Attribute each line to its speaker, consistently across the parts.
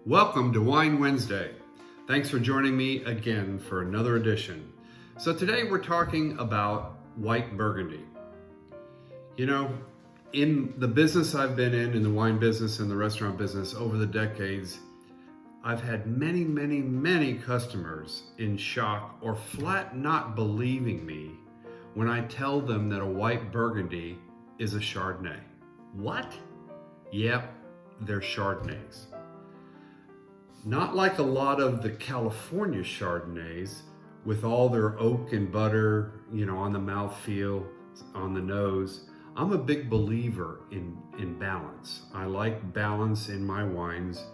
Speaker 1: Welcome to Wine Wednesday. Thanks for joining me again for another edition. So today we're talking about White Burgundy. You know, in the business I've been in the wine business and the restaurant business over the decades, I've had many customers in shock or flat not believing me when I tell them that a White Burgundy is a Chardonnay. What? Yep, they're Chardonnays. Not like a lot of the California Chardonnays with all their oak and butter, on the mouthfeel, on the nose. I'm a big believer in balance. I like balance in my wines.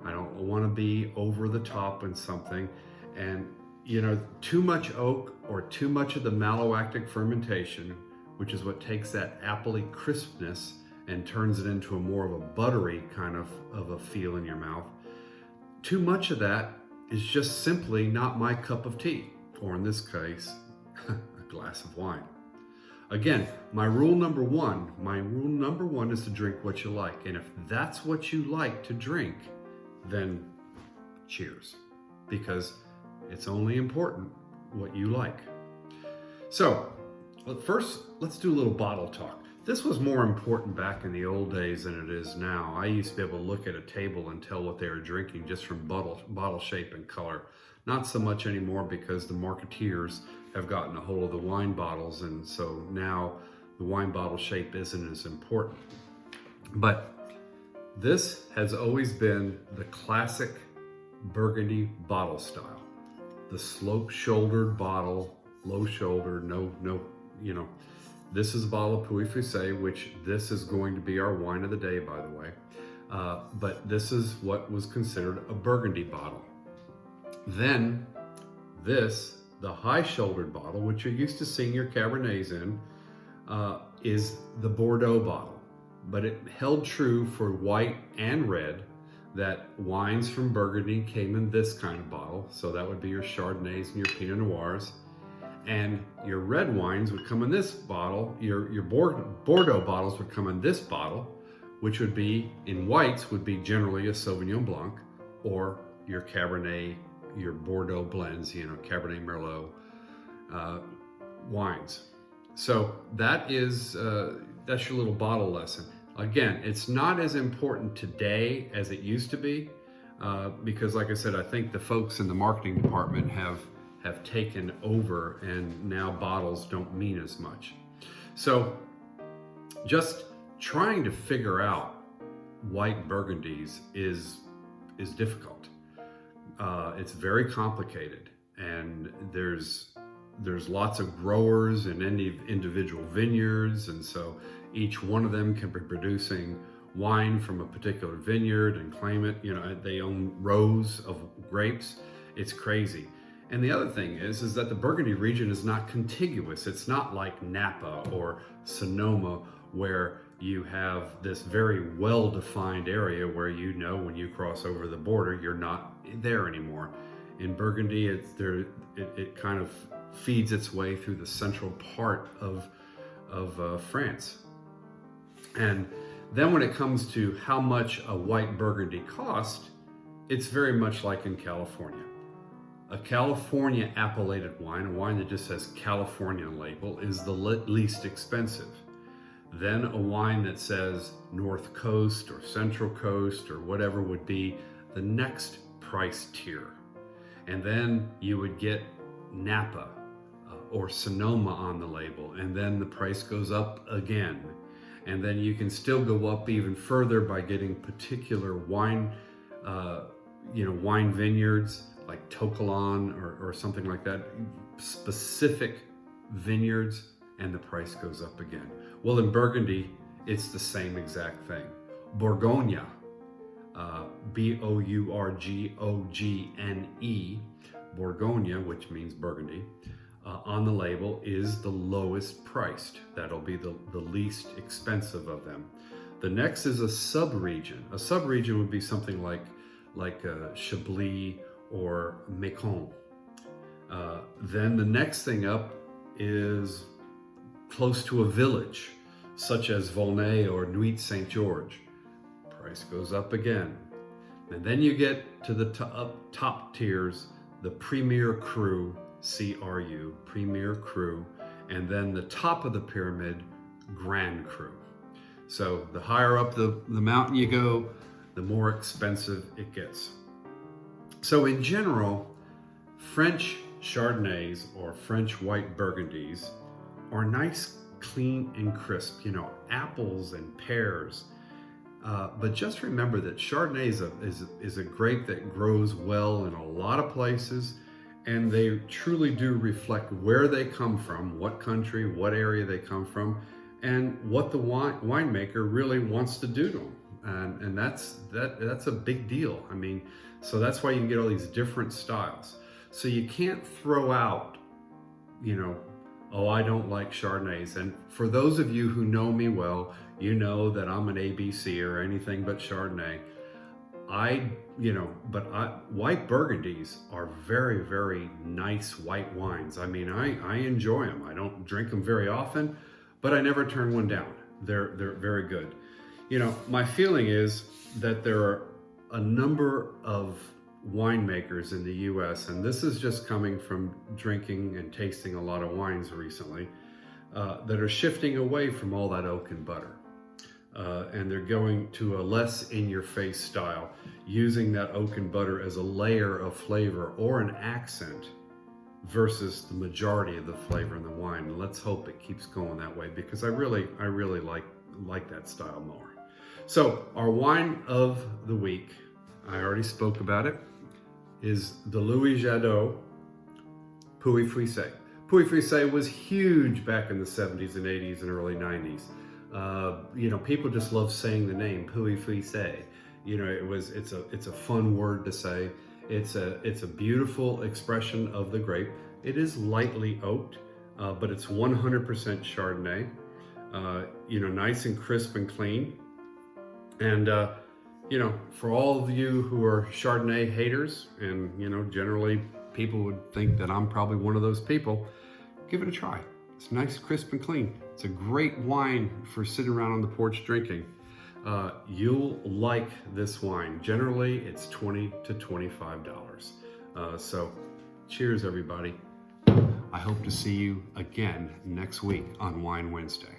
Speaker 1: I don't want to be over the top in something. And, too much oak or too much of the malolactic fermentation, which is what takes that appley crispness and turns it into a more of a buttery kind of a feel in your mouth. Too much of that is just simply not my cup of tea, or in this case, a glass of wine. Again, my rule number one is to drink what you like. And if that's what you like to drink, then cheers, because it's only important what you like. So first, let's do a little bottle talk. This was more important back in the old days than it is now. I used to be able to look at a table and tell what they were drinking just from bottle shape and color. Not so much anymore because the marketeers have gotten a hold of the wine bottles, and so now the wine bottle shape isn't as important. But this has always been the classic Burgundy bottle style. The slope-shouldered bottle, low shoulder, no, this is a bottle of Pouilly-Fuissé, which this is going to be our wine of the day, by the way. But this is what was considered a Burgundy bottle. Then this, the high-shouldered bottle, which you're used to seeing your Cabernets in, is the Bordeaux bottle. But it held true for white and red that wines from Burgundy came in this kind of bottle. So that would be your Chardonnays and your Pinot Noirs. And your red wines would come in this bottle. Your Bordeaux bottles would come in this bottle, which would be, in whites, would be generally a Sauvignon Blanc, or your Cabernet, your Bordeaux blends, Cabernet Merlot wines. So that's your little bottle lesson. Again, it's not as important today as it used to be, because like I said, I think the folks in the marketing department have taken over, and now bottles don't mean as much. So just trying to figure out White Burgundies is difficult. It's very complicated, and there's lots of growers in any individual vineyards, and so each one of them can be producing wine from a particular vineyard and claim it. They own rows of grapes. It's crazy. And the other thing is that the Burgundy region is not contiguous. It's not like Napa or Sonoma, where you have this very well-defined area where when you cross over the border, you're not there anymore. In Burgundy, it kind of feeds its way through the central part of France. And then when it comes to how much a White Burgundy costs, it's very much like in California. A California appellated wine, a wine that just says California label, is the least expensive. Then a wine that says North Coast or Central Coast or whatever would be the next price tier. And then you would get Napa or Sonoma on the label, and then the price goes up again. And then you can still go up even further by getting particular wine, wine vineyards, like Tocolon or something like that, specific vineyards, and the price goes up again. Well, in Burgundy, it's the same exact thing. Bourgogne, Bourgogne, Bourgogne, which means Burgundy, on the label is the lowest priced. That'll be the least expensive of them. The next is a sub-region. A sub-region would be something like Chablis or Mâcon. Then the next thing up is close to a village, such as Volnay or Nuit Saint-Georges. Price goes up again. And then you get to the top tiers, the Premier Cru, C-R-U, Premier Cru, and then the top of the pyramid, Grand Cru. So the higher up the mountain you go, the more expensive it gets. So in general, French Chardonnays or French White Burgundies are nice, clean, and crisp, you know, apples and pears. But just remember that Chardonnay is a grape that grows well in a lot of places, and they truly do reflect where they come from, what country, what area they come from, and what the winemaker really wants to do to them. And that's a big deal. I mean, so that's why you can get all these different styles. So you can't throw out, you know, oh, I don't like Chardonnays. And for those of you who know me well, you know that I'm an ABC or anything but Chardonnay. White Burgundies are very, very nice white wines. I mean, I enjoy them. I don't drink them very often, but I never turn one down. They're very good. You know, my feeling is that there are a number of winemakers in the US, and this is just coming from drinking and tasting a lot of wines recently, that are shifting away from all that oak and butter. And they're going to a less in-your-face style, using that oak and butter as a layer of flavor or an accent versus the majority of the flavor in the wine. And let's hope it keeps going that way, because I really like that style more. So our wine of the week, I already spoke about it, is the Louis Jadot Pouilly Frisé. Pouilly Frisé was huge back in the 70s and 80s and early 90s. You know, people just love saying the name Pouilly Frisé. You know, it's a fun word to say. It's a beautiful expression of the grape. It is lightly oaked, but it's 100% Chardonnay. You know, nice and crisp and clean. And you know, for all of you who are Chardonnay haters, and you know, generally people would think that I'm probably one of those people, give it a try. It's nice, crisp, and clean. It's a great wine for sitting around on the porch drinking. You'll like this wine. Generally, it's $20 to $25. So cheers, everybody. I hope to see you again next week on Wine Wednesday.